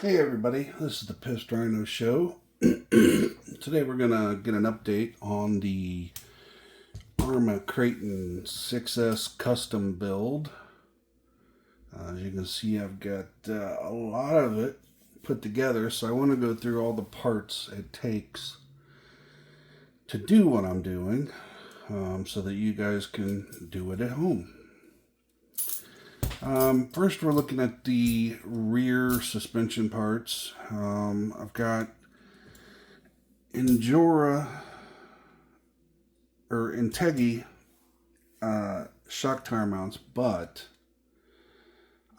Hey everybody, this is the Pissed Rhino Show. Today we're gonna get an update on the Arma Kraton 6S custom build. As you can see, I've got a lot of it put together, so I want to go through all the parts it takes to do what I'm doing, so that you guys can do it at home. First, we're looking at the rear suspension parts. I've got Injora or Integy shock tire mounts, but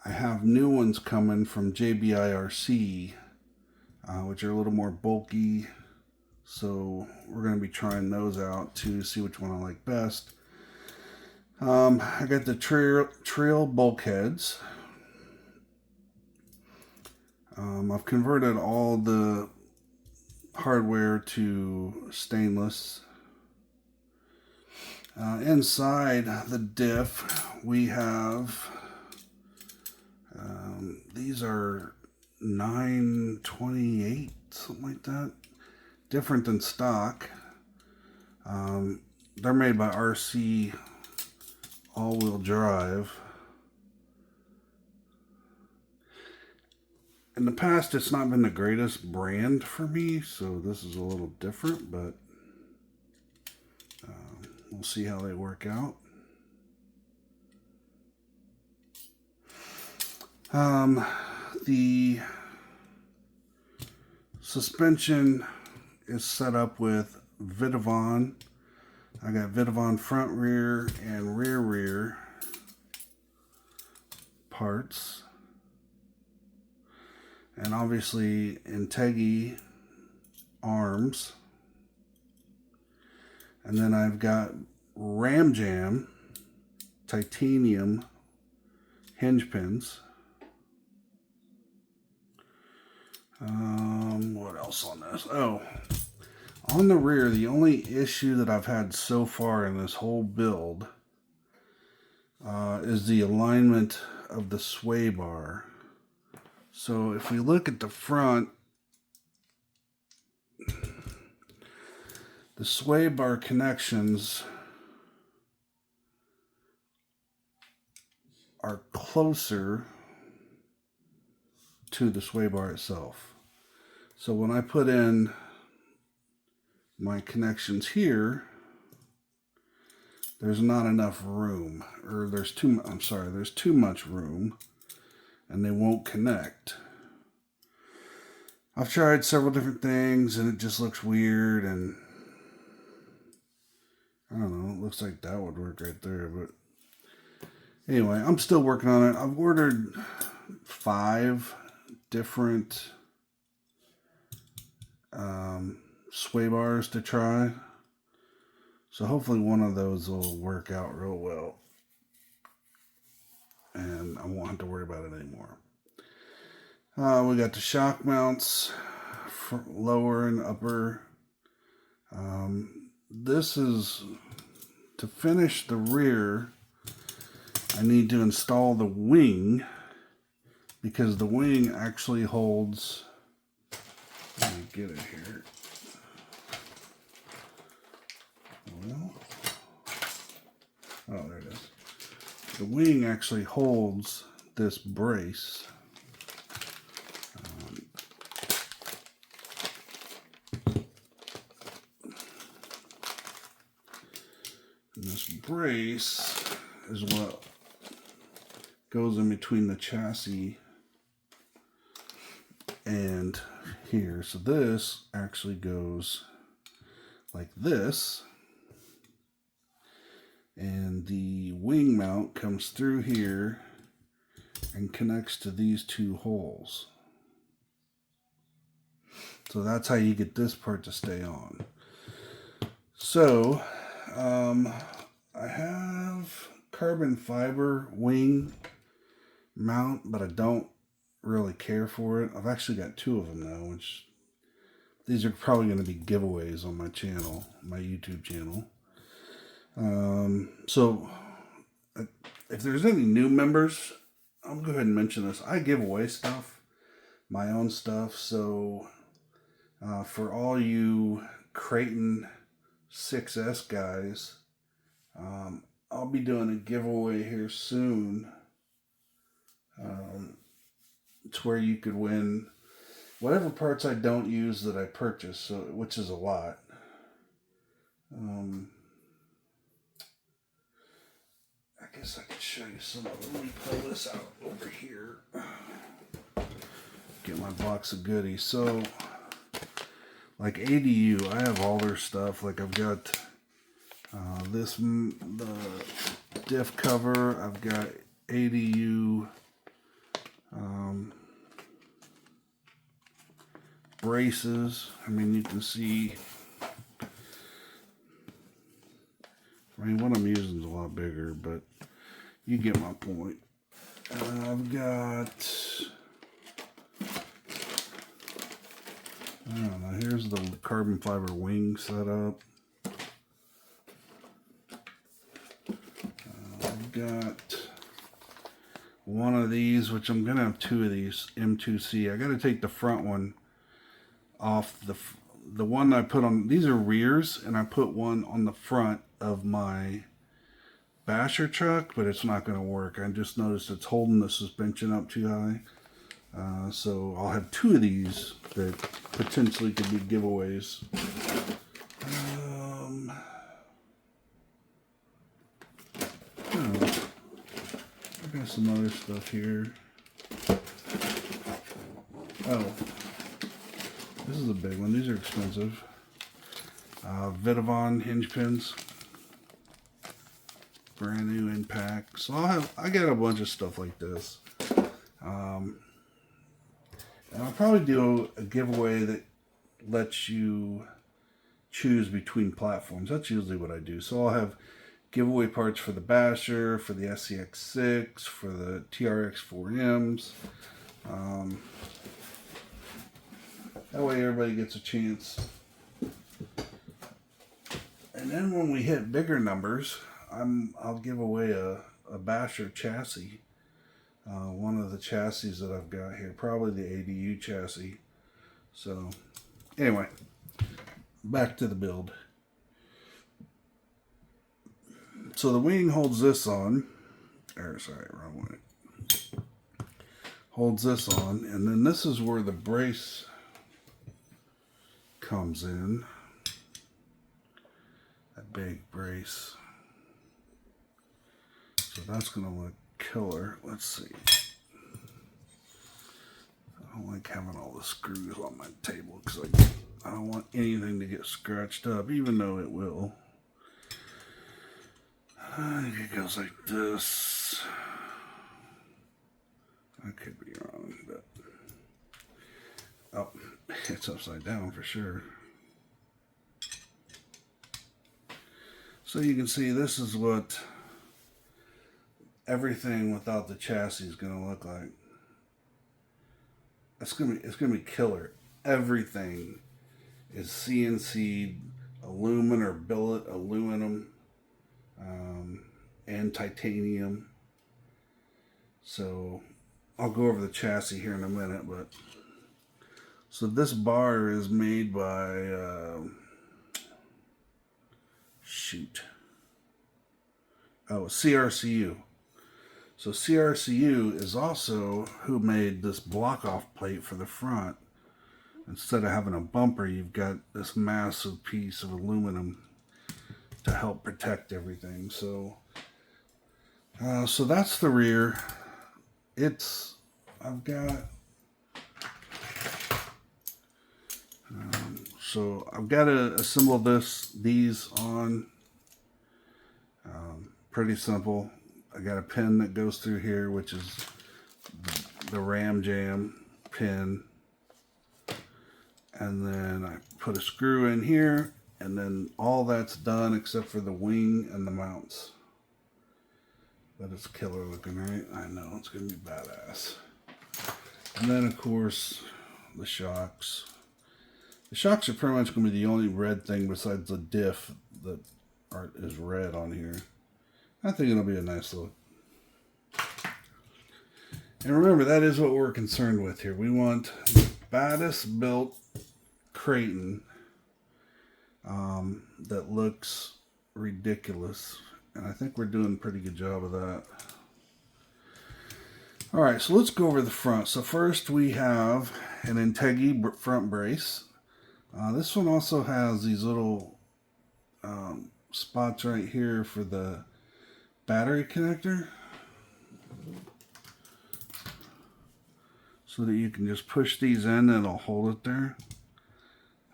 I have new ones coming from JBIRC, which are a little more bulky. So we're going to be trying those out to see which one I like best. I got the trail bulkheads. I've converted all the hardware to stainless. Inside the diff, we have these are 928, something like that. Different than stock. They're made by RC all-wheel drive. In the past, it's not been the greatest brand for me, so this is a little different, but we'll see how they work out. The suspension is set up with Vidavon. I got Vidavon front rear and rear parts. And obviously Integy arms. And then I've got Ram Jam titanium hinge pins. What else on this? Oh, on the rear, the only issue that I've had so far in this whole build is the alignment of the sway bar. So if we look at the front, the sway bar connections are closer to the sway bar itself. So when I put in my connections here, there's not enough room, or there's too much room, and they won't connect. I've tried several different things and it just looks weird, and I don't know, it looks like that would work right there, but anyway, I'm still working on it. I've ordered 5 different sway bars to try, so hopefully one of those will work out real well and I won't have to worry about it anymore. We got the shock mounts for lower and upper. This is to finish the rear. I need to install the wing because the wing actually holds. Let me get it here. Well, oh, there it is. The wing actually holds this brace. And this brace is what goes in between the chassis and here. So this actually goes like this, and the wing mount comes through here and connects to these 2 holes. So that's how you get this part to stay on. So I have carbon fiber wing mount, but I don't really care for it. I've actually got 2 of them now, which these are probably going to be giveaways on my channel, my YouTube channel. So if there's any new members, I'll go ahead and mention this. I give away stuff. my own stuff. So for all you Creighton 6S guys, I'll be doing a giveaway here soon. It's where you could win whatever parts I don't use that I purchase, so which is a lot. I guess I could show you some of them. Let me pull this out over here. Get my box of goodies. So, like ADU, I have all their stuff. Like I've got the diff cover. I've got ADU braces. I mean, you can see. I mean, what I'm using is a lot bigger, but you get my point. I've got, I don't know, here's the carbon fiber wing setup. I've got one of these, which I'm going to have two of these, M2C. I got to take the front one off. The one I put on, these are rears, and I put one on the front of my basher truck, but it's not going to work. I just noticed it's holding the suspension up too high. So I'll have two of these that potentially could be giveaways. I got some other stuff here. Oh, this is a big one. These are expensive. Vitavon hinge pins. Brand new in pack. So I got a bunch of stuff like this. And I'll probably do a giveaway that lets you choose between platforms. That's usually what I do. So I'll have giveaway parts for the Basher, for the SCX6, for the TRX4Ms. That way everybody gets a chance. And then when we hit bigger numbers, I'll give away a Basher chassis. One of the chassis that I've got here, probably the ADU chassis. So, anyway, back to the build. So the wing holds this on. Sorry, wrong way. Holds this on, and then this is where the brace comes in. That big brace. So that's going to look killer. Let's see. I don't like having all the screws on my table because I don't want anything to get scratched up, even though it will. I think it goes like this. I could be wrong, but oh, it's upside down for sure. So you can see this is what everything without the chassis is going to look like. It's gonna be killer. Everything is CNC aluminum or billet aluminum and titanium. So I'll go over the chassis here in a minute, but so this bar is made by CRCU. So CRCU is also who made this block off plate for the front. Instead of having a bumper, you've got this massive piece of aluminum to help protect everything. So so that's the rear. I've got to assemble these on. Pretty simple. I got a pin that goes through here, which is the Ram Jam pin. And then I put a screw in here, and then all that's done except for the wing and the mounts. But it's killer looking, right? I know, it's going to be badass. And then, of course, the shocks. The shocks are pretty much going to be the only red thing besides the diff that is red on here. I think it'll be a nice look. And remember, that is what we're concerned with here. We want the baddest built Kraton that looks ridiculous. And I think we're doing a pretty good job of that. Alright, so let's go over the front. So first we have an Integy front brace. This one also has these little spots right here for the battery connector, so that you can just push these in and it'll hold it there.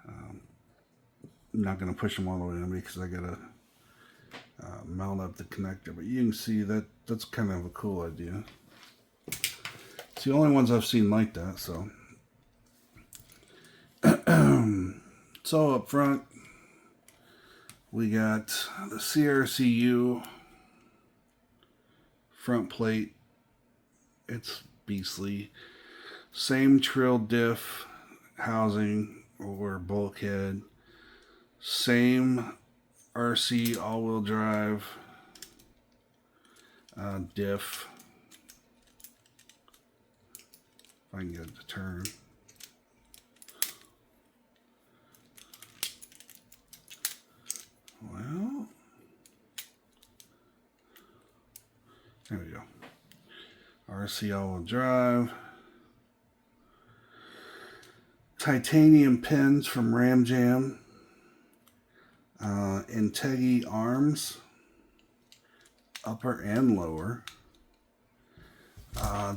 I'm not going to push them all the way in because I got to mount up the connector, but you can see that that's kind of a cool idea. It's the only ones I've seen like that. So so up front we got the CRCU front plate. It's beastly. Same Trill diff housing or bulkhead. Same RC all-wheel drive diff. If I can get it to turn. Well, there we go. RC all-wheel drive. Titanium pins from Ram Jam. Integy arms, upper and lower.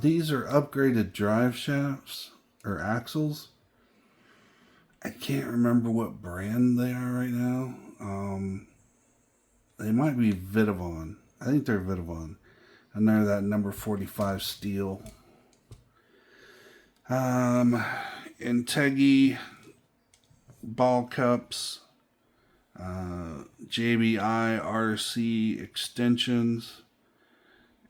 These are upgraded drive shafts or axles. I can't remember what brand they are right now. They might be Vitavon. I think they're Vitavon. And they're that number 45 steel. Integy ball cups. JBI RC extensions.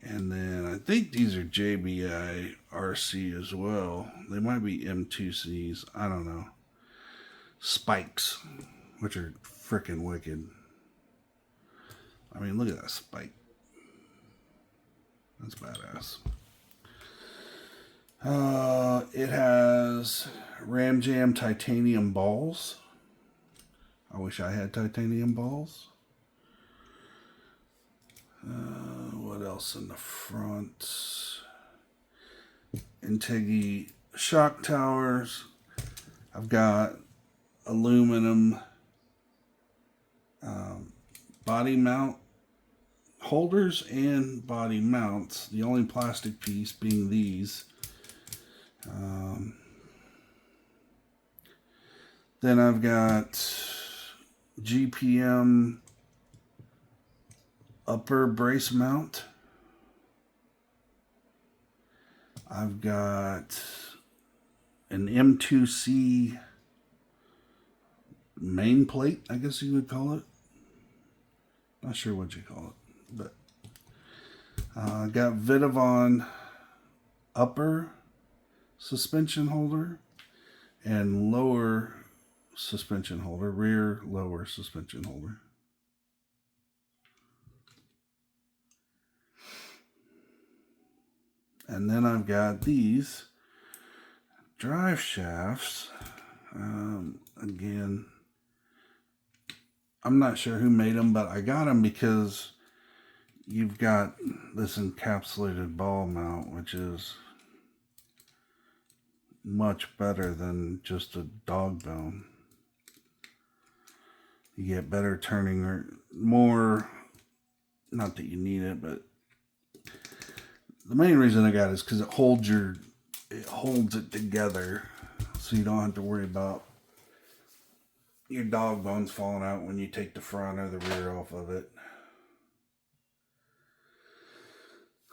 And then I think these are JBI RC as well. They might be M2Cs. I don't know. Spikes, which are freaking wicked. I mean, look at that spike. That's badass. It has Ram Jam titanium balls. I wish I had titanium balls. What else in the front? Integy shock towers. I've got aluminum body mount holders and body mounts. The only plastic piece being these. Then I've got GPM upper brace mount. I've got an M2C main plate, I guess you would call it. Not sure what you call it, but I got Vitavon upper suspension holder and lower suspension holder, rear lower suspension holder. And then I've got these drive shafts. Again, I'm not sure who made them, but I got them because you've got this encapsulated ball mount, which is much better than just a dog bone. You get better turning or more, not that you need it, but the main reason I got it is because it holds it together, so you don't have to worry about your dog bones falling out when you take the front or the rear off of it.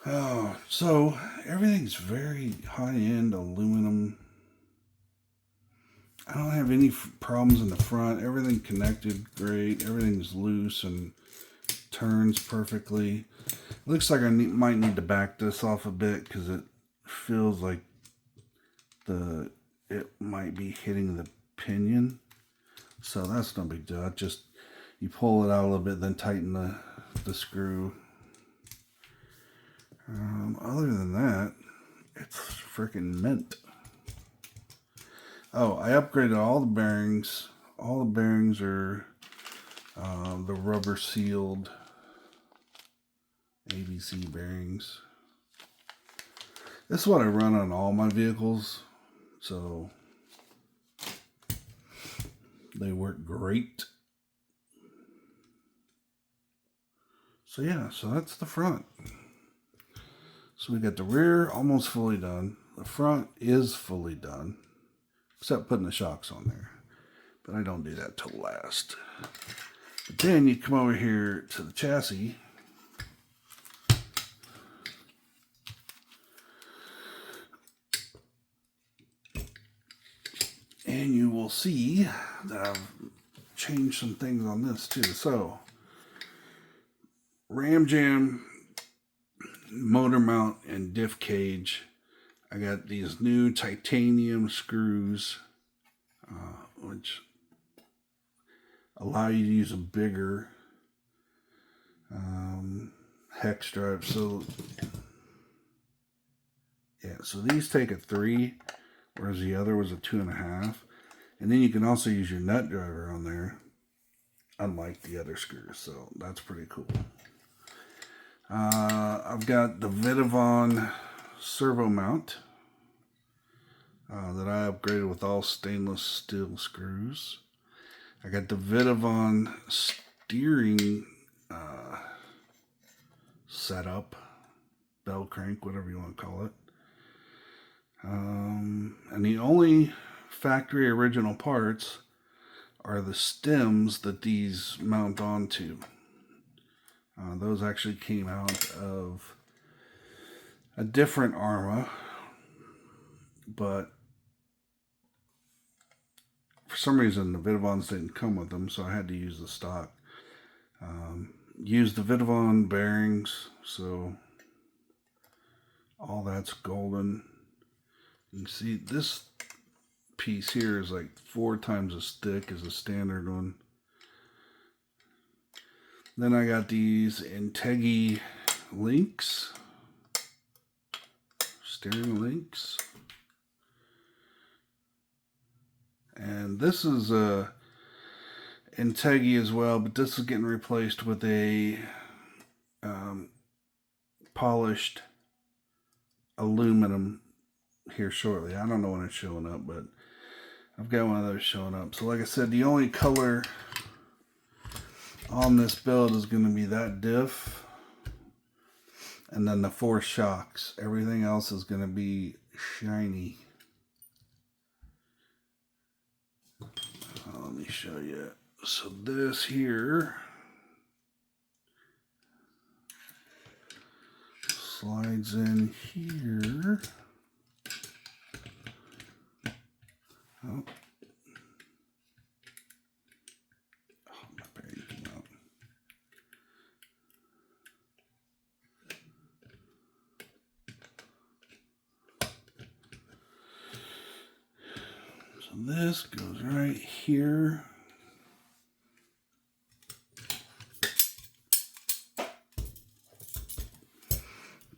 Oh, so everything's very high-end aluminum. I don't have any problems in the front. Everything connected great. Everything's loose and turns perfectly. Looks like I might need to back this off a bit because it feels like it might be hitting the pinion. So that's no big deal. Just you pull it out a little bit, then tighten the screw. Other than that, freaking mint. Oh, I upgraded all the bearings. All the bearings are the rubber sealed ABC bearings. This is what I run on all my vehicles, so they work great. So yeah, so that's the front. So we got the rear almost fully done. The front is fully done, except putting the shocks on there. But I don't do that till last. But then you come over here to the chassis. And you will see that I've changed some things on this too. So, Ram Jam motor mount and diff cage. I got these new titanium screws, which allow you to use a bigger hex drive. So, yeah, so these take a 3, whereas the other was a 2.5. And then you can also use your nut driver on there, unlike the other screws. So that's pretty cool. I've got the Vidavon servo mount that I upgraded with all stainless steel screws. I got the Vidavon steering setup, bell crank, whatever you want to call it. And the only factory original parts are the stems that these mount onto. Those actually came out of a different Arrma, but for some reason the Vidavons didn't come with them, so I had to use the stock. Use the Vidavon bearings, so all that's golden. You can see this piece here is like 4 times as thick as a standard one. Then I got these Integy links, steering links. And this is a Integy as well, but this is getting replaced with a polished aluminum here shortly. I don't know when it's showing up, but I've got one of those showing up. So like I said, the only color on this build is going to be that diff and then the 4 shocks. Everything else is going to be shiny. Let me show you. So this here slides in here. Oh. My bearing came out. So this goes right here.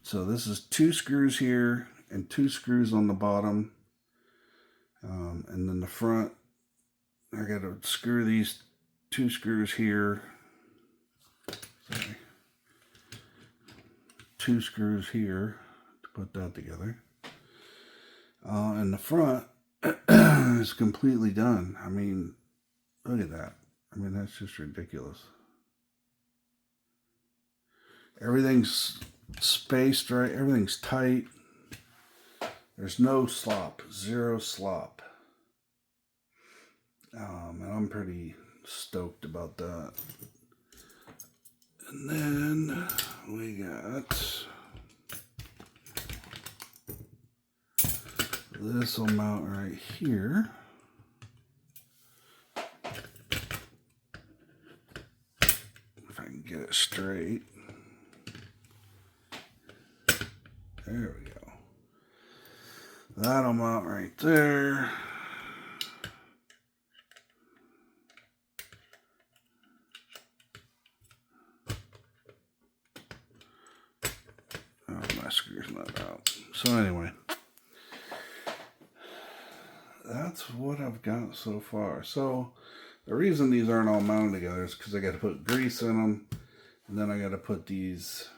So this is 2 screws here and 2 screws on the bottom. And then the front, I got to screw these 2 screws here. Sorry. 2 screws here to put that together. And the front is completely done. I mean, look at that. I mean, that's just ridiculous. Everything's spaced right. Everything's tight. There's no slop. 0 slop. And I'm pretty stoked about that. And then we got this will mount right here. If I can get it straight. There we go. That'll mount right there. Oh, my screw's not out. So anyway, that's what I've got so far. So the reason these aren't all mounted together is because I got to put grease in them, and then I got to put these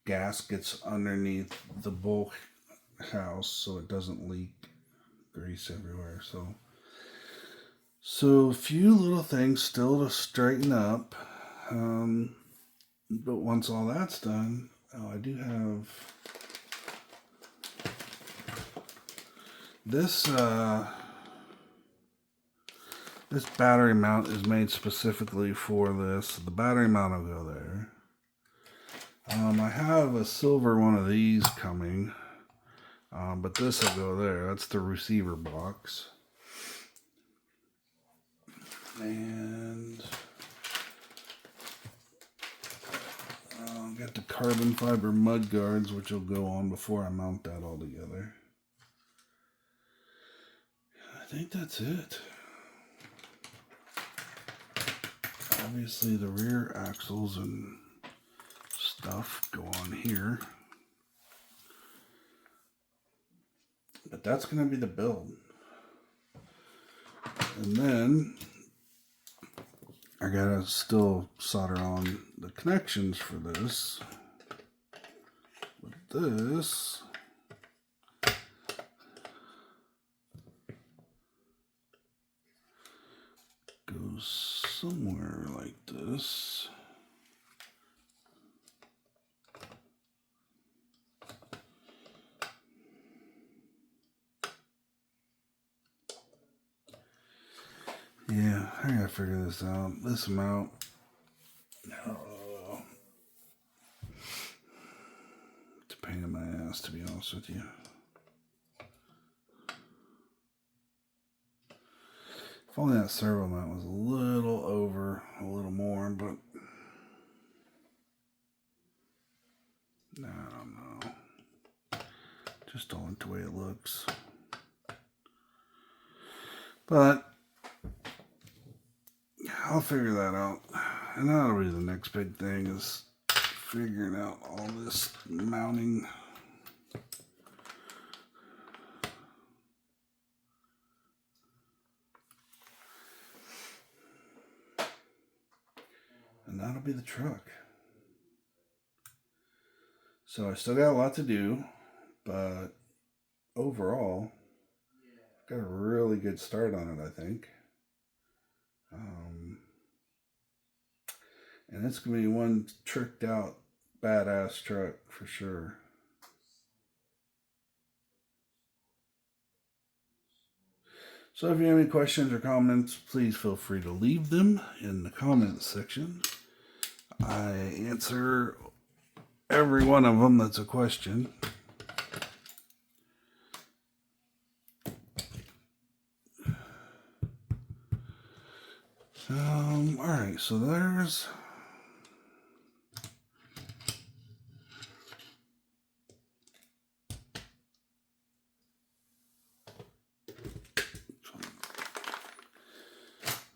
gaskets underneath the bulk house so it doesn't leak grease everywhere. So a few little things still to straighten up, but once all that's done, I do have this. This battery mount is made specifically for this. The battery mount will go there. I have a silver one of these coming, but this will go there. That's the receiver box. And got the carbon fiber mud guards, which will go on before I mount that all together. I think that's it. Obviously the rear axles and stuff go on here. But that's going to be the build. And then I gotta still solder on the connections for this. But this goes somewhere like this. Yeah, I gotta figure this out. This mount. It's a pain in my ass, to be honest with you. If only that servo mount was a little over, a little more, but I don't know. Just don't like the way it looks. But I'll figure that out. And that'll be the next big thing, is figuring out all this mounting. And that'll be the truck. So I still got a lot to do, but overall, got a really good start on it, I think. And it's going to be one tricked out, badass truck for sure. So if you have any questions or comments, please feel free to leave them in the comments section. I answer every one of them that's a question. Alright, so there's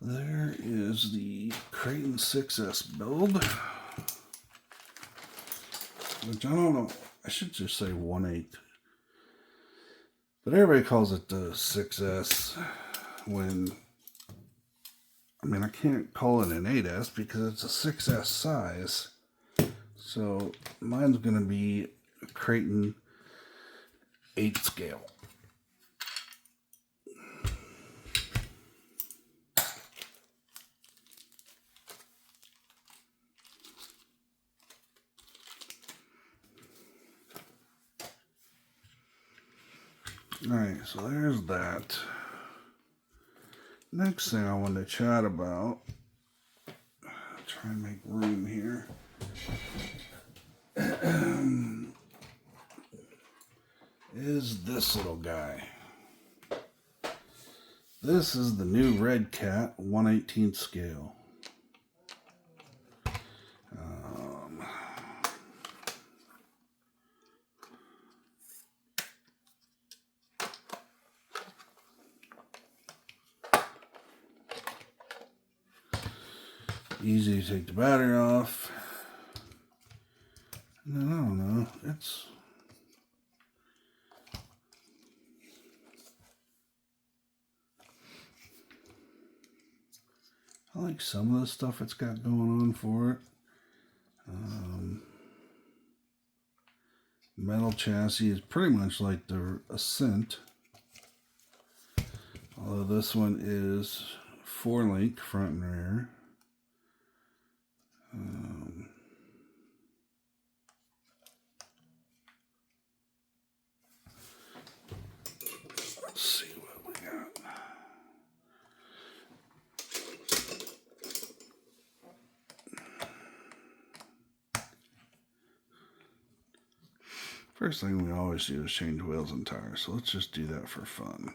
there is the Kraton 6S build, which I don't know, I should just say 1/8, but everybody calls it the 6S when, I mean, I can't call it an 8S because it's a 6S size. So mine's going to be a Kraton 8 scale. Alright, so there's that. Next thing I want to chat about, try and make room here, is this little guy. This is the new Red Cat 1/18 scale. Easy to take the battery off. And then, I don't know, it's like some of the stuff it's got going on for it. Metal chassis is pretty much like the Ascent, although this one is 4-link front and rear. Let's see what we got. First thing we always do is change wheels and tires, so let's just do that for fun.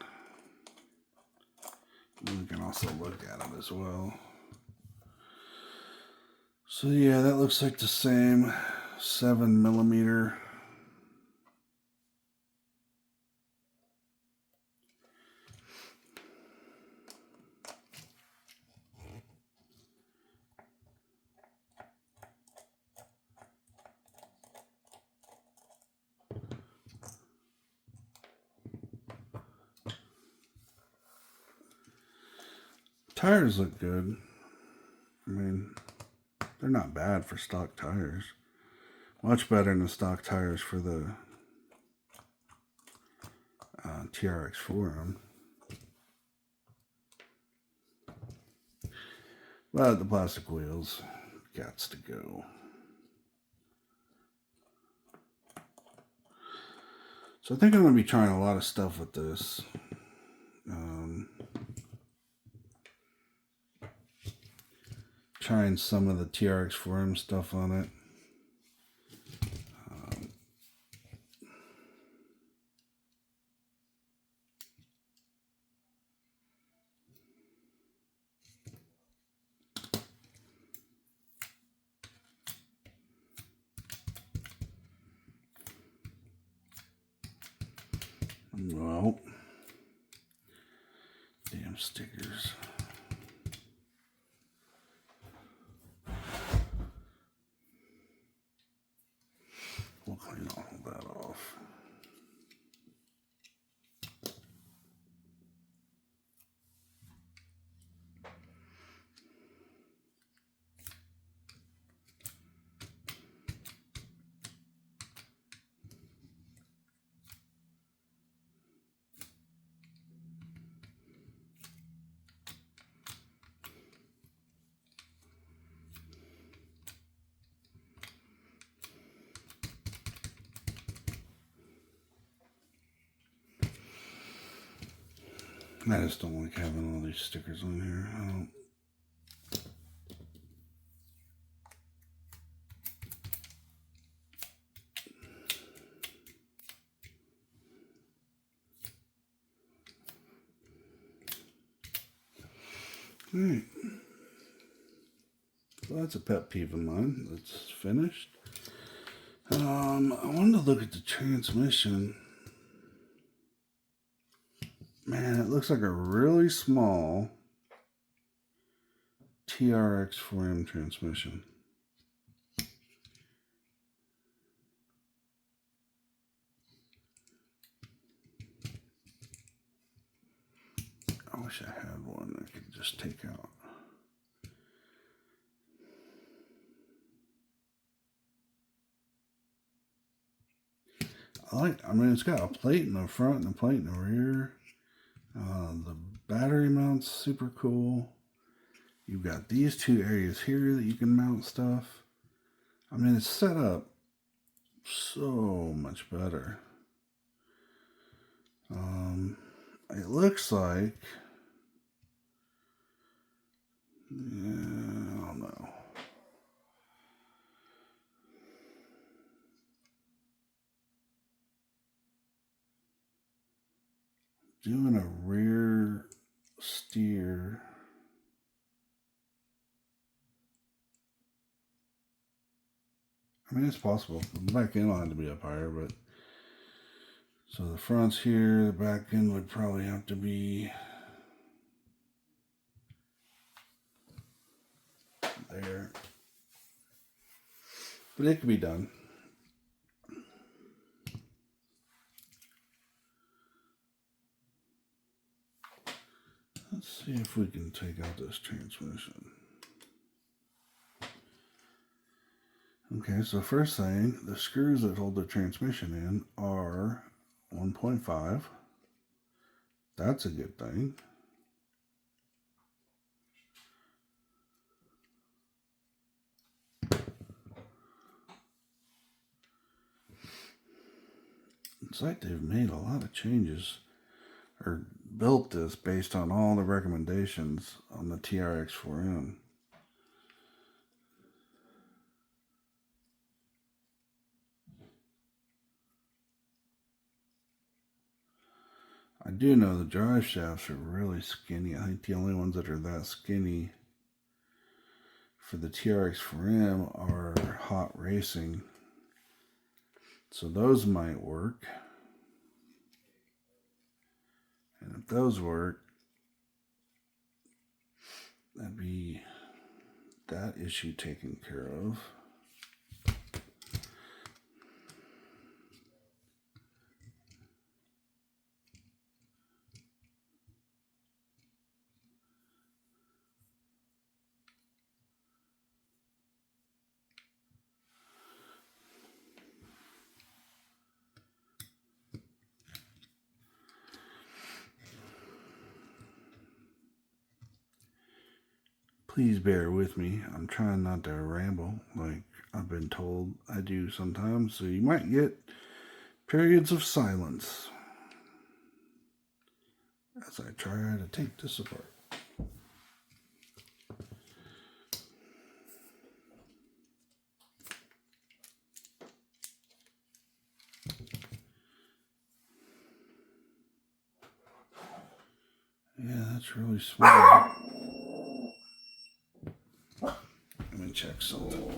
We can also look at it as well. So yeah, that looks like the same 7mm. Tires look good. I mean, they're not bad for stock tires. Much better than the stock tires for the TRX Forum. But the plastic wheels gots to go. So I think I'm going to be trying a lot of stuff with this. Trying some of the TRX Forum stuff on it. Well, damn stickers. We'll clean all that off. I just don't like having all these stickers on here. I don't. Alright. Well, that's a pet peeve of mine. That's finished. I wanted to look at the transmission. Man, it looks like a really small TRX 4M transmission. I wish I had one I could just take out. I mean, it's got a plate in the front and a plate in the rear. The battery mount's super cool. You've got these two areas here that you can mount stuff. I mean, it's set up so much better. It looks like, yeah, I don't know. Doing a rear steer. I mean, it's possible. The back end will have to be up higher, but so the front's here, the back end would probably have to be there. But it could be done. Let's see if we can take out this transmission. Okay, so first thing, the screws that hold the transmission in are 1.5. That's a good thing. It's like they've made a lot of changes, or built this based on all the recommendations on the TRX4M. I do know the drive shafts are really skinny. I think the only ones that are that skinny for the TRX4M are Hot Racing. So those might work. And if those work, that'd be that issue taken care of. Please bear with me. I'm trying not to ramble like I've been told I do sometimes, so you might get periods of silence as I try to take this apart. Yeah, that's really small. Let me check something.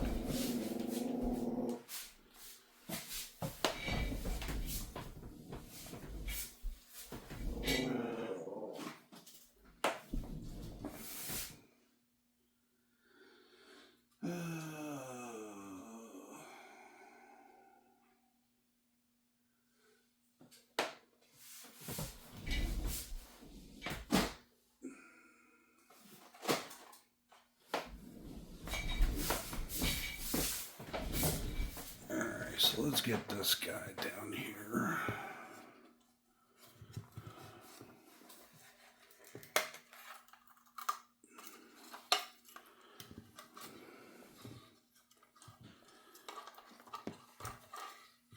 So let's get this guy down here.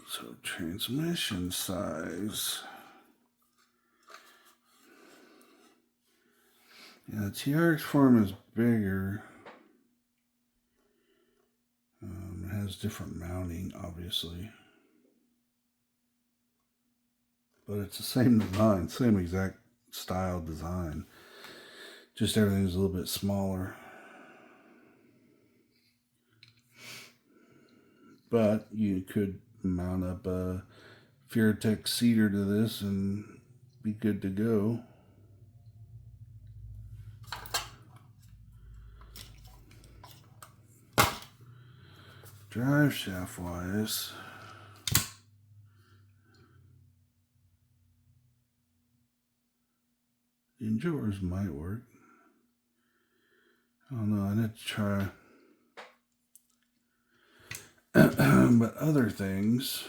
So transmission size. Yeah, the TRX4M is bigger. It has different mounting, obviously. But it's the same design, same exact style design. Just everything's a little bit smaller. But you could mount up a Furatech seater to this and be good to go. Drive shaft wise, the Endurers might work. I don't know, I need to try. But other things,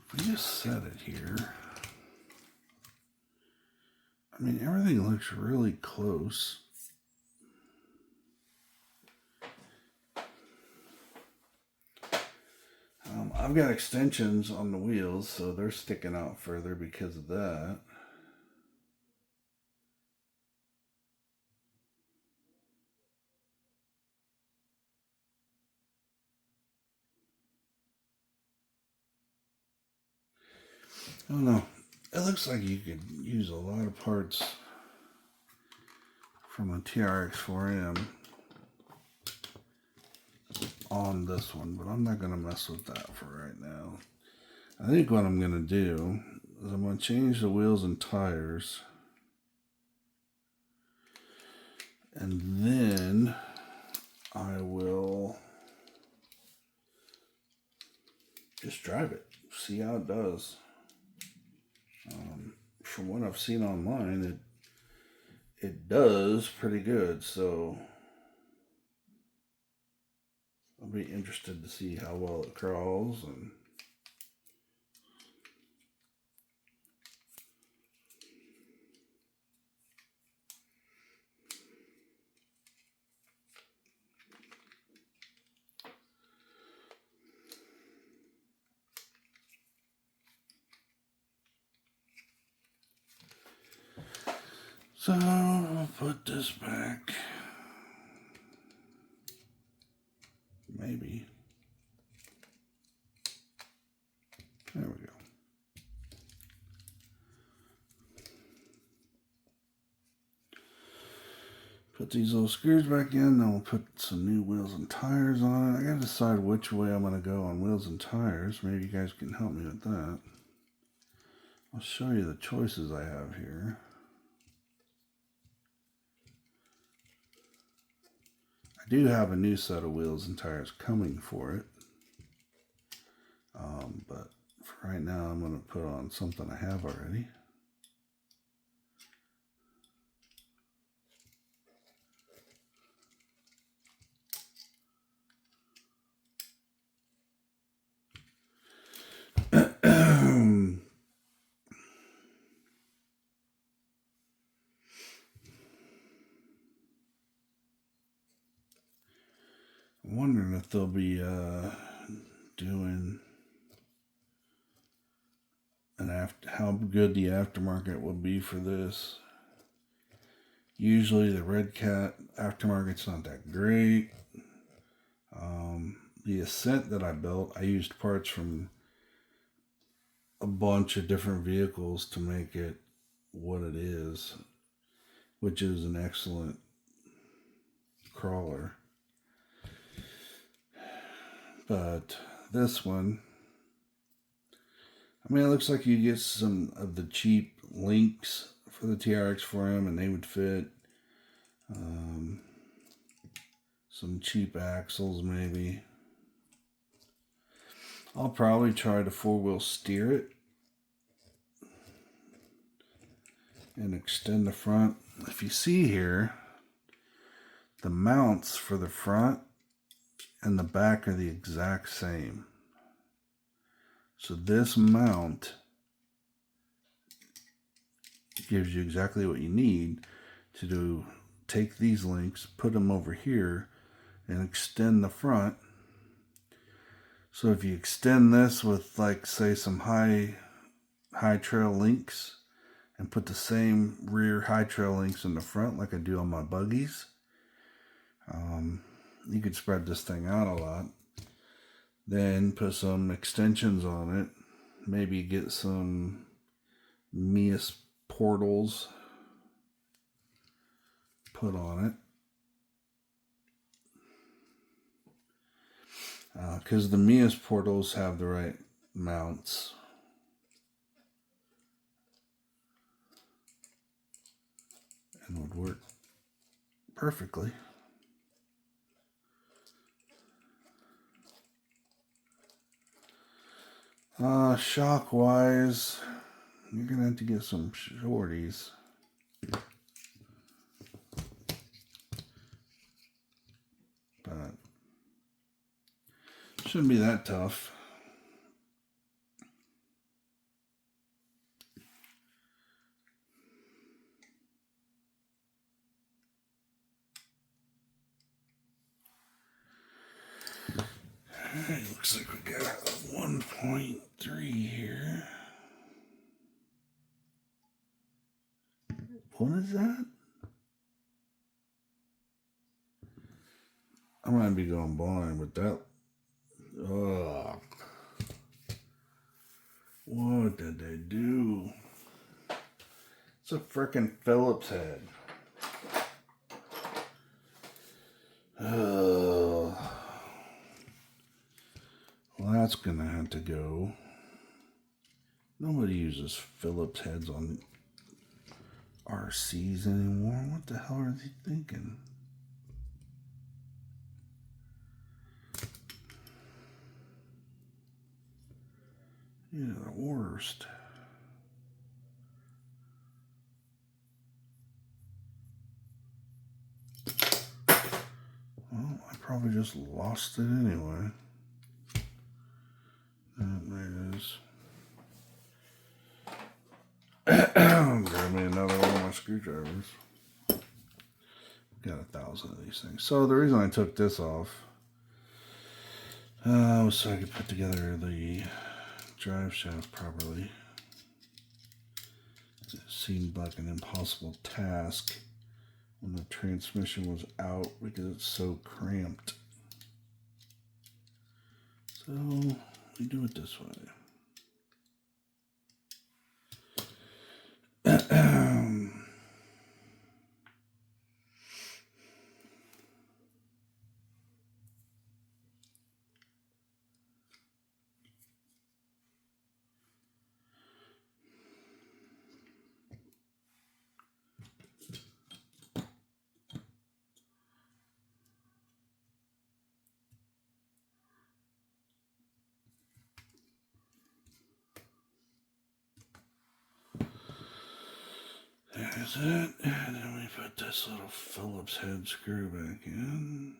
if we just set it here, I mean, everything looks really close. I've got extensions on the wheels, so they're sticking out further because of that. I don't know. It looks like you could use a lot of parts from a TRX4M on this one, but I'm not going to mess with that for right now. I think what I'm going to do is I'm going to change the wheels and tires, and then drive it, see how it does. From what I've seen online, it does pretty good, so I'll be interested to see how well it crawls. And so I'll put this back. Maybe. There we go. Put these little screws back in, then we'll put some new wheels and tires on it. I gotta decide which way I'm gonna go on wheels and tires. Maybe you guys can help me with that. I'll show you the choices I have here. I do have a new set of wheels and tires coming for it. But for right now, I'm gonna put on something I have already. I'm wondering if they'll be doing how good the aftermarket will be for this. Usually the Red Cat aftermarket's not that great. The Ascent that I built, I used parts from a bunch of different vehicles to make it what it is, which is an excellent crawler. But this one, I mean, it looks like you get some of the cheap links for the TRX for him, and they would fit. Some cheap axles, maybe. I'll probably try to four-wheel steer it and extend the front. If you see here, the mounts for the front and the back are the exact same. So this mount gives you exactly what you need to do. Take these links, put them over here, and extend the front. So if you extend this with, like, say, some high trail links and put the same rear high trail links in the front like I do on my buggies, you could spread this thing out a lot. Then put some extensions on it. Maybe get some Mias portals put on it. Because the Mias portals have the right mounts. And would work perfectly. Shock wise, you're gonna have to get some shorties. But shouldn't be that tough. Alright, looks like we got 1.3 here. What is that? I might be going blind with that. Ugh. What did they do? It's a frickin' Phillips head. Well, that's gonna have to go. Nobody uses Phillips heads on RCs anymore. What the hell are they thinking? Yeah, the worst. Well, I probably just lost it anyway. There it is. Grab me another one of my screwdrivers. Got 1,000 of these things. So the reason I took this off was so I could put together the drive shaft properly. It seemed like an impossible task when the transmission was out because it's so cramped. So we do it this way. There's it, and then we put this little Phillips head screw back in.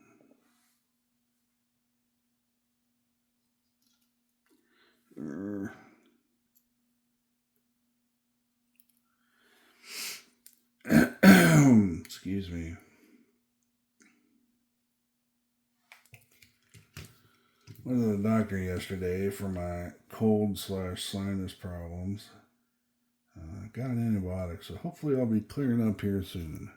Excuse me. Went to the doctor yesterday for my cold/sinus problems. Got an antibiotic, so hopefully I'll be clearing up here soon.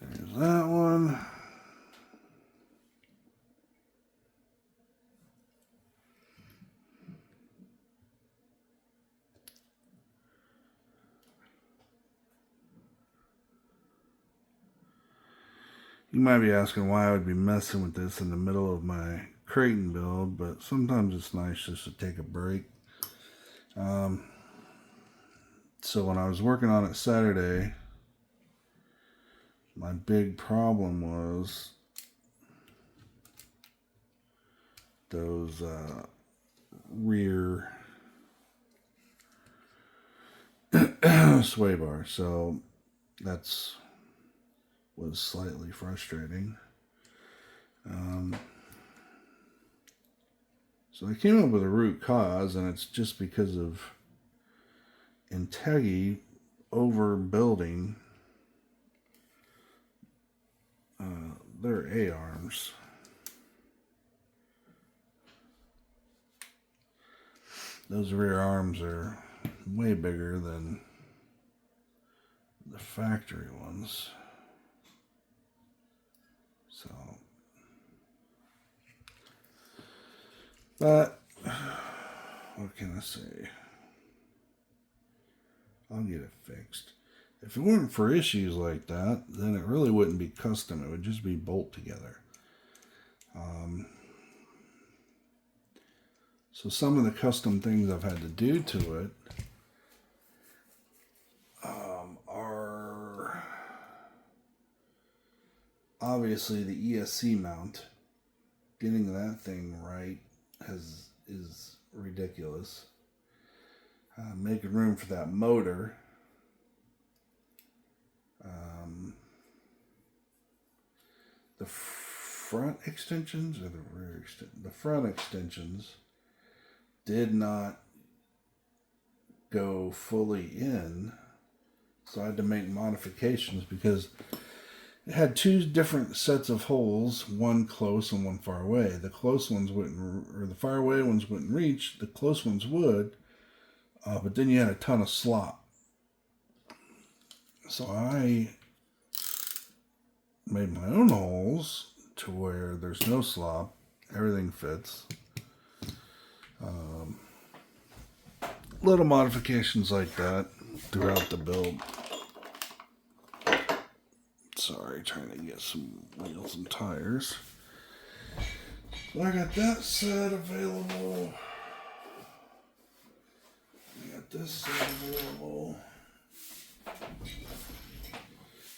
There's that one. You might be asking why I would be messing with this in the middle of my Creighton build, but sometimes it's nice just to take a break. So when I was working on it Saturday, my big problem was those rear sway bars. So that's was slightly frustrating. So I came up with a root cause, and it's just because of Integy overbuilding their A-arms. Those rear arms are way bigger than the factory ones. So, but what can I say? I'll get it fixed. If it weren't for issues like that, then it really wouldn't be custom. It would just be bolt together. So some of the custom things I've had to do to it are obviously the ESC mount. Getting that thing right is ridiculous. Making room for that motor. The front extensions or the rear extensions? The front extensions did not go fully in, so I had to make modifications because it had two different sets of holes, one close and one far away. The close ones wouldn't, or the far away ones wouldn't reach. The close ones would, but then you had a ton of slop. So I made my own holes to where there's no slop, everything fits. Little modifications like that throughout the build. Sorry, trying to get some wheels and tires. So I got that set available. I got this set available.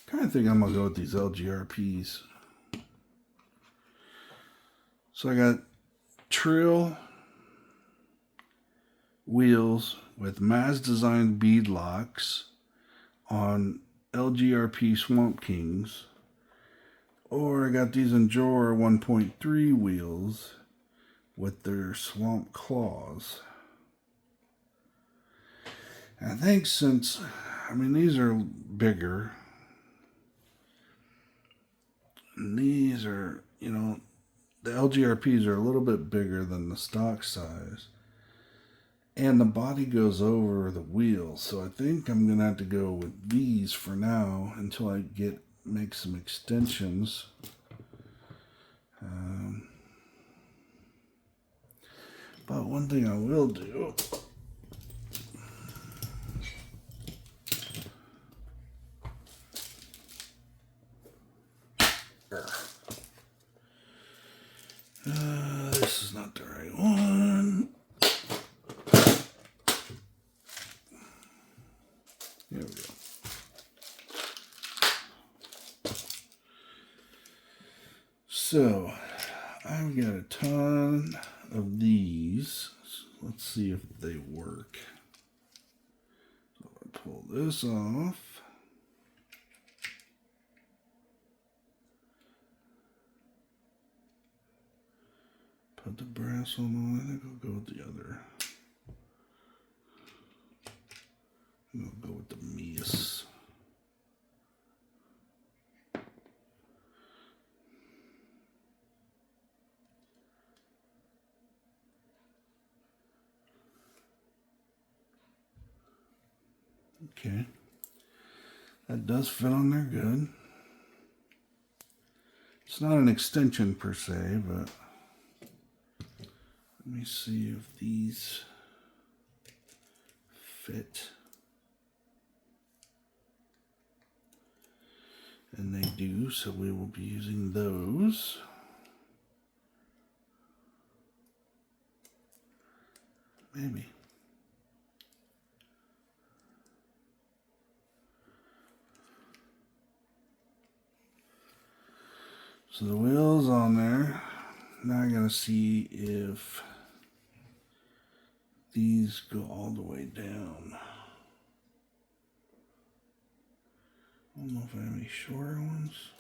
Kind of think I'm gonna go with these LGRPs. So I got Trill wheels with Maz designed bead locks on LGRP Swamp Kings, or I got these Endura 1.3 wheels with their Swamp Claws. And I think since, these are bigger, and these are, the LGRPs are a little bit bigger than the stock size. And the body goes over the wheels, so I think I'm gonna have to go with these for now until I make some extensions. But one thing I will do this is not the right one. Here we go. So, I've got a ton of these. Let's see if they work. So I pull this off. Put the brass one on. I think I'll go with the other. I'll go with the Mias. Okay. That does fit on there good. It's not an extension per se, but let me see if these fit. And they do, so we will be using those. Maybe. So the wheel's on there. Now I gotta see if these go all the way down. I don't know if I have any shorter ones.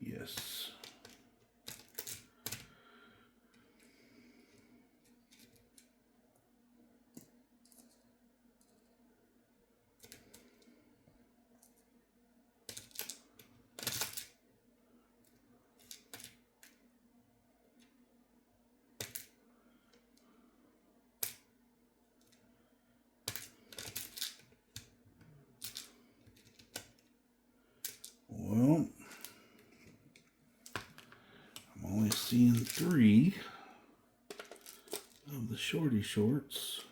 Yes. Well, I'm only seeing 3 of the shorty shorts.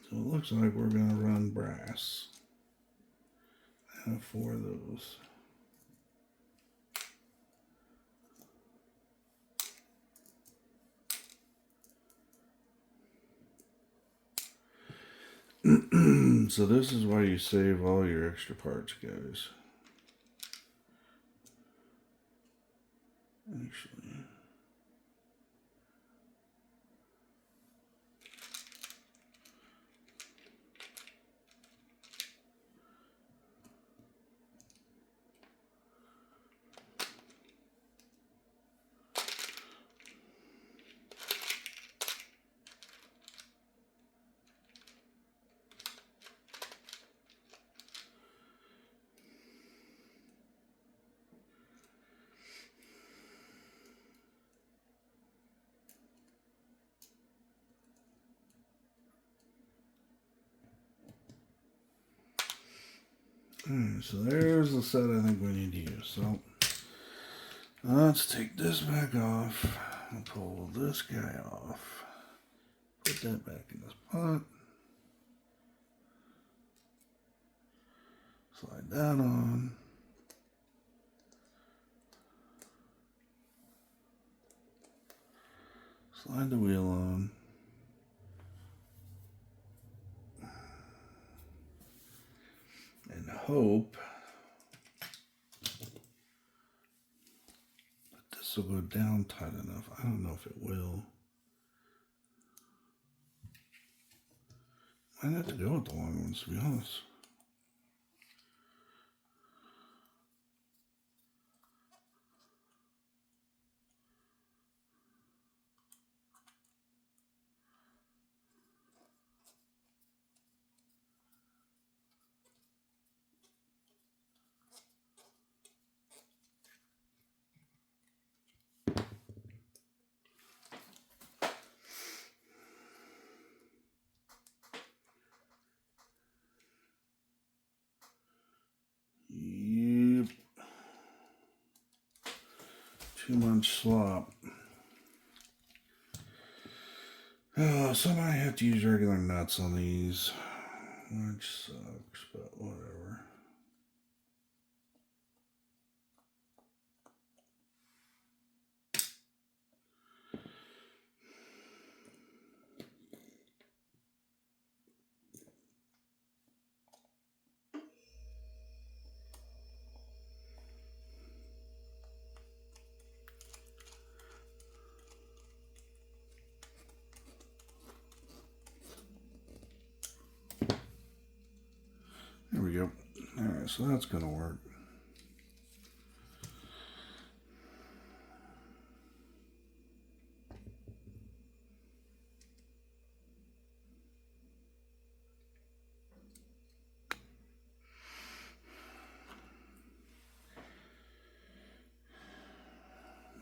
So it looks like we're going to run brass. I have 4 of those. So this is why you save all your extra parts, guys. Actually, alright, so there's the set I think we need to use. So let's take this back off. I'll pull this guy off. Put that back in this pot. Slide that on. Slide the wheel on. And hope that this will go down tight enough. I don't know if it will. Might have to go with the long ones, to be honest. Yep. Too much slop. Oh, so I have to use regular nuts on these, which sucks, but whatever. There we go. Alright, so that's going to work.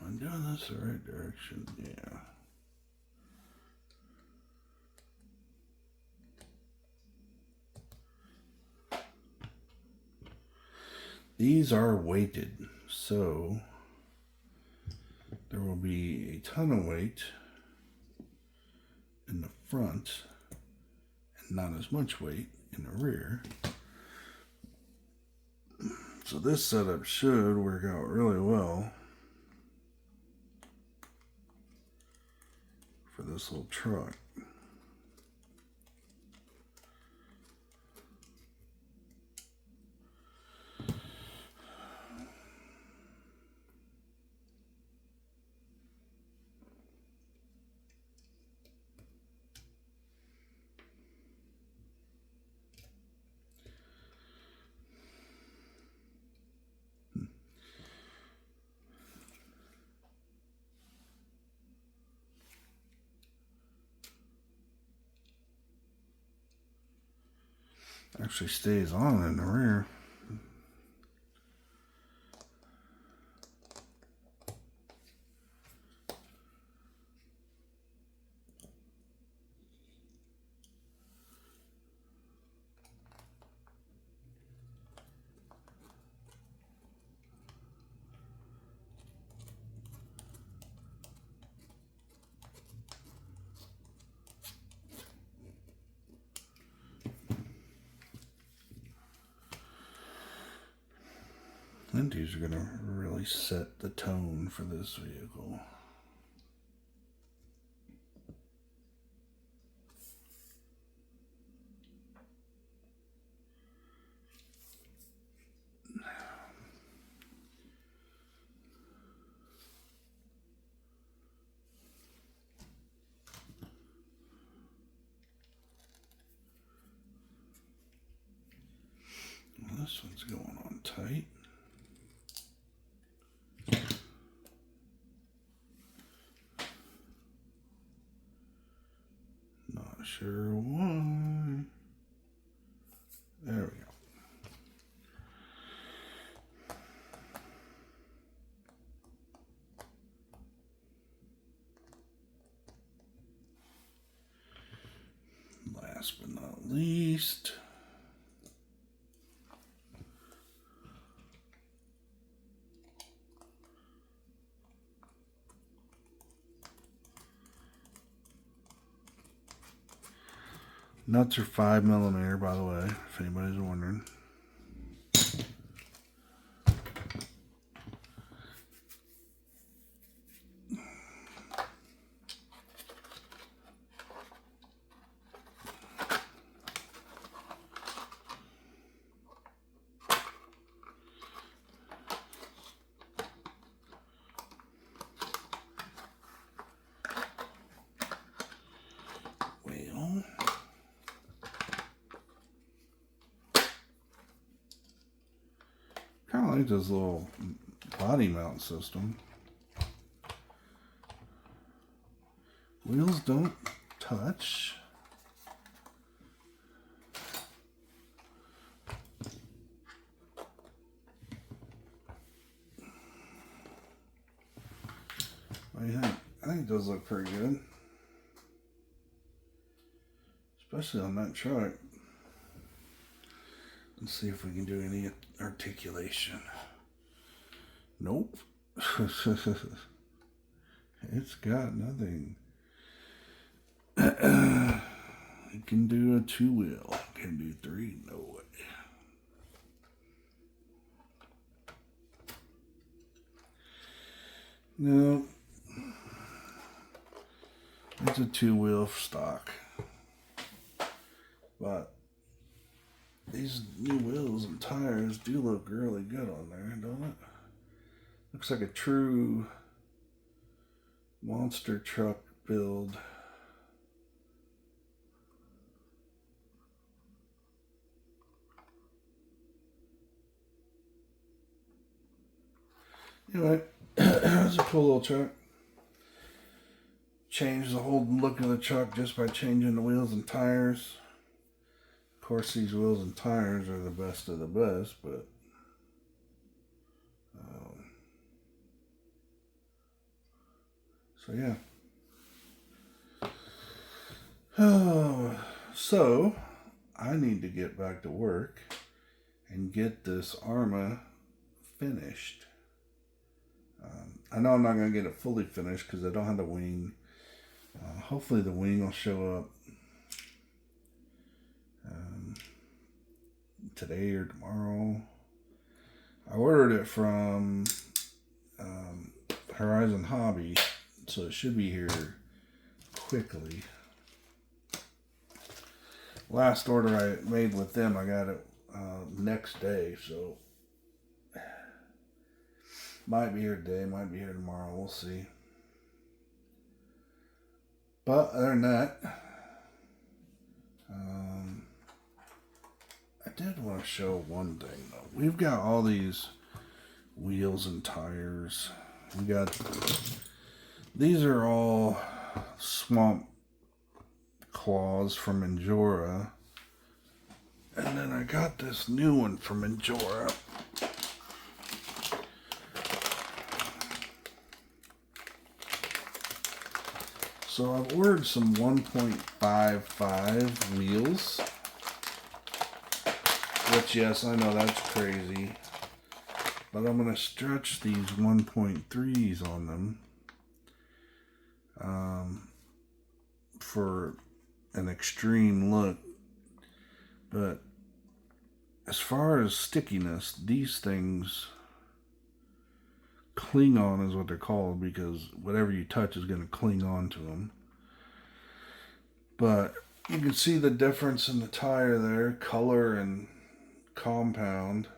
Am I doing this the right direction? Yeah. These are weighted, so there will be a ton of weight in the front and not as much weight in the rear. So this setup should work out really well for this little truck. Actually stays on in the rear. And these are going to really set the tone for this vehicle. Well, this one's going on tight. Not sure why. There we go. Last but not least, Nuts are 5mm, by the way, if anybody's wondering. Well, kind of like this little body mount system. Wheels don't touch. What do you think? I think it does look pretty good. Especially on that truck. Let's see if we can do any articulation. Nope. It's got nothing. It can do a 2-wheel. Can do 3. No way. No. It's a 2-wheel stock. But these new wheels and tires do look really good on there, don't it? Looks like a true monster truck build. Anyway, it's a cool little truck. Changed the whole look of the truck just by changing the wheels and tires. Of course, these wheels and tires are the best of the best, but so yeah. Oh, so I need to get back to work and get this Arrma finished. I know I'm not going to get it fully finished because I don't have the wing. Hopefully the wing will show up today or tomorrow. I ordered it from Horizon Hobby, so it should be here quickly. Last order I made with them, I got it next day, so might be here today, might be here tomorrow, we'll see. But other than that, I did want to show one thing though. We've got all these wheels and tires. These are all Swamp Claws from Injora. And then I got this new one from Injora. So I've ordered some 1.55 wheels. Which, yes, I know that's crazy. But I'm going to stretch these 1.3s on them. For an extreme look. But as far as stickiness, these things cling on is what they're called, because whatever you touch is going to cling on to them. But you can see the difference in the tire there, color and compound.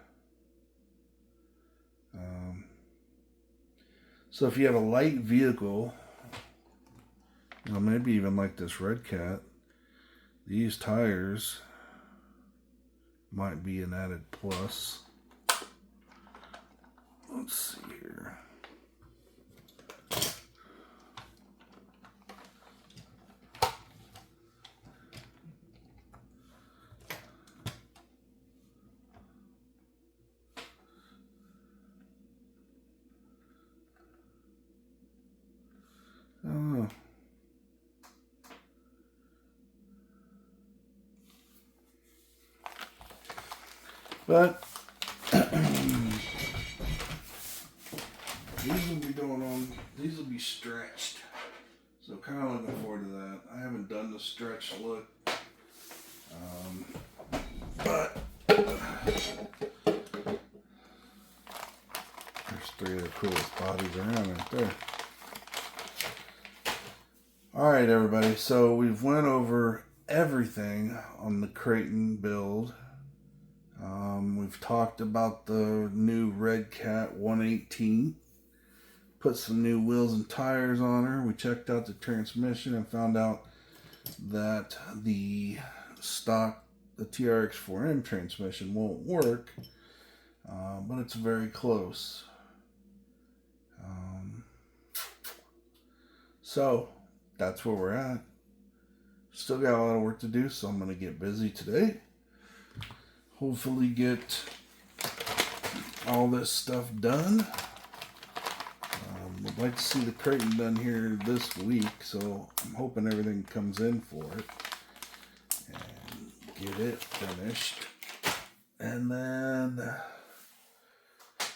So if you have a light vehicle, maybe even like this Red Cat, these tires might be an added plus. Let's see here. Oh. But these will be stretched. So kind of looking forward to that. I haven't done the stretch look But there's 3 of the coolest bodies around right there. Alright everybody, so we've went over everything on the Creighton build. We've talked about the new Red Cat 118. Put some new wheels and tires on her. We checked out the transmission and found out that the stock, the TRX4M transmission won't work, but it's very close. So that's where we're at. Still got a lot of work to do, so I'm going to get busy today. Hopefully get all this stuff done. I'd like to see the Creighton done here this week, so I'm hoping everything comes in for it and get it finished. And then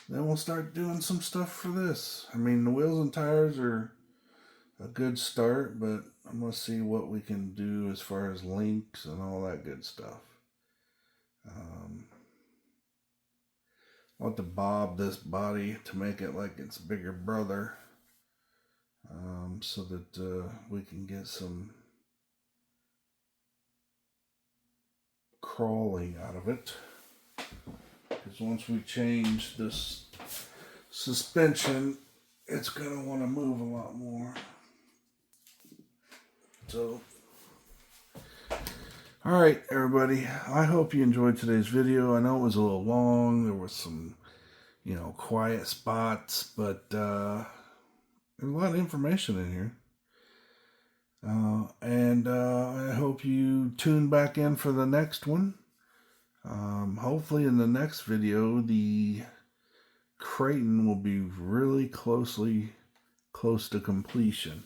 we'll start doing some stuff for this. I mean, the wheels and tires are a good start, but I'm going to see what we can do as far as links and all that good stuff. I want to bob this body to make it like its bigger brother, so that we can get some crawling out of it. Because once we change this suspension, it's going to want to move a lot more. So, alright everybody, I hope you enjoyed today's video. I know it was a little long, there was some, quiet spots, but there's a lot of information in here. And I hope you tune back in for the next one. Hopefully in the next video, the Creighton will be really close to completion.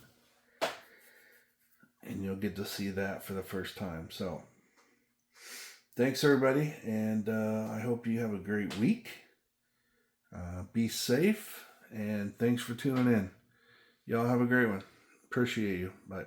And you'll get to see that for the first time. So, thanks everybody, and I hope you have a great week. Be safe, and thanks for tuning in. Y'all have a great one. Appreciate you. Bye.